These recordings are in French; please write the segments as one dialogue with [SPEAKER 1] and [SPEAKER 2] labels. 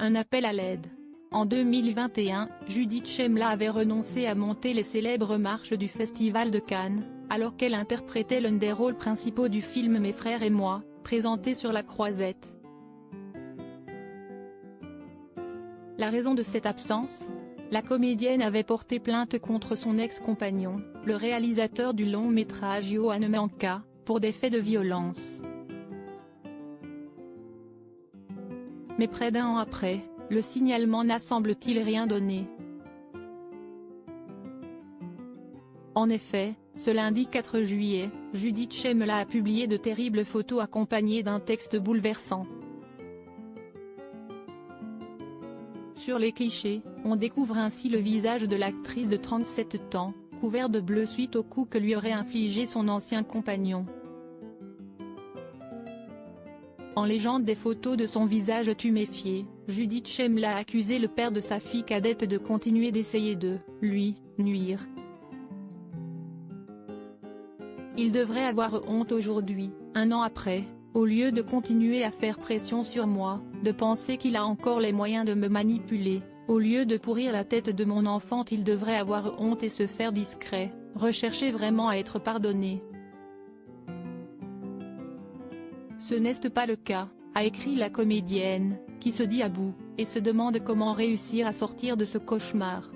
[SPEAKER 1] un appel à l'aide. En 2021, Judith Chemla avait renoncé à monter les célèbres marches du Festival de Cannes, alors qu'elle interprétait l'un des rôles principaux du film Mes frères et moi, présenté sur la Croisette. La raison de cette absence ? La comédienne avait porté plainte contre son ex-compagnon, le réalisateur du long-métrage Yohan Menka, pour des faits de violence. Mais près d'un an après, le signalement n'a semble-t-il rien donné. En effet, ce lundi 4 juillet, Judith Chemla a publié de terribles photos accompagnées d'un texte bouleversant. Sur les clichés, on découvre ainsi le visage de l'actrice de 37 ans, couvert de bleu suite au coup que lui aurait infligé son ancien compagnon. En légende des photos de son visage tuméfié, Judith Chemla a accusé le père de sa fille cadette de continuer d'essayer de lui nuire. Il devrait avoir honte aujourd'hui, un an après, au lieu de continuer à faire pression sur moi, de penser qu'il a encore les moyens de me manipuler, au lieu de pourrir la tête de mon enfant. Il devrait avoir honte et se faire discret, rechercher vraiment à être pardonné. Ce n'est pas le cas, a écrit la comédienne, qui se dit à bout, et se demande comment réussir à sortir de ce cauchemar.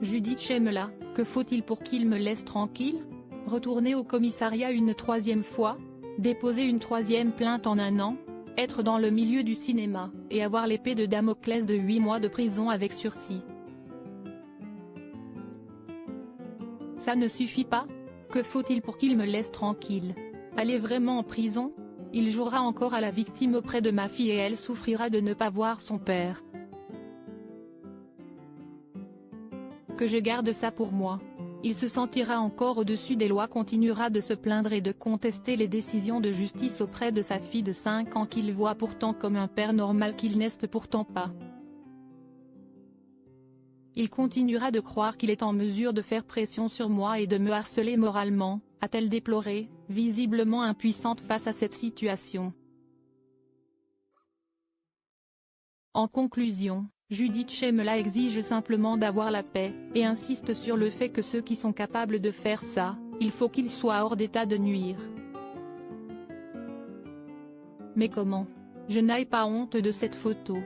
[SPEAKER 1] Judith Chemla, que faut-il pour qu'il me laisse tranquille ? Retourner au commissariat une troisième fois ? Déposer une troisième plainte en un an ? Être dans le milieu du cinéma, et avoir l'épée de Damoclès de 8 mois de prison avec sursis. Ça ne suffit pas ? Que faut-il pour qu'il me laisse tranquille ? Aller vraiment en prison ? Il jouera encore à la victime auprès de ma fille et elle souffrira de ne pas voir son père. Que je garde ça pour moi. Il se sentira encore au-dessus des lois, continuera de se plaindre et de contester les décisions de justice auprès de sa fille de 5 ans qu'il voit pourtant comme un père normal qu'il n'est pourtant pas. Il continuera de croire qu'il est en mesure de faire pression sur moi et de me harceler moralement, a-t-elle déploré, visiblement impuissante face à cette situation. En conclusion, Judith Chemla exige simplement d'avoir la paix, et insiste sur le fait que ceux qui sont capables de faire ça, il faut qu'ils soient hors d'état de nuire. Mais comment ? Je n'ai pas honte de cette photo.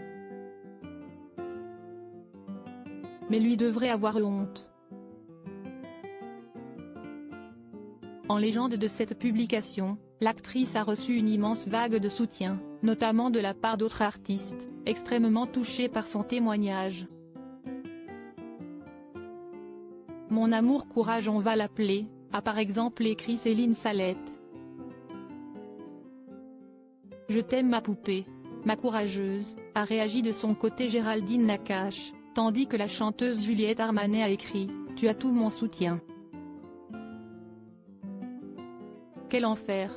[SPEAKER 1] Mais lui devrait avoir honte. En légende de cette publication, l'actrice a reçu une immense vague de soutien, notamment de la part d'autres artistes, extrêmement touchés par son témoignage. Mon amour courage on va l'appeler, a par exemple écrit Céline Salette. Je t'aime ma poupée, ma courageuse, a réagi de son côté Géraldine Nakache, tandis que la chanteuse Juliette Armanet a écrit « Tu as tout mon soutien ». Quel enfer!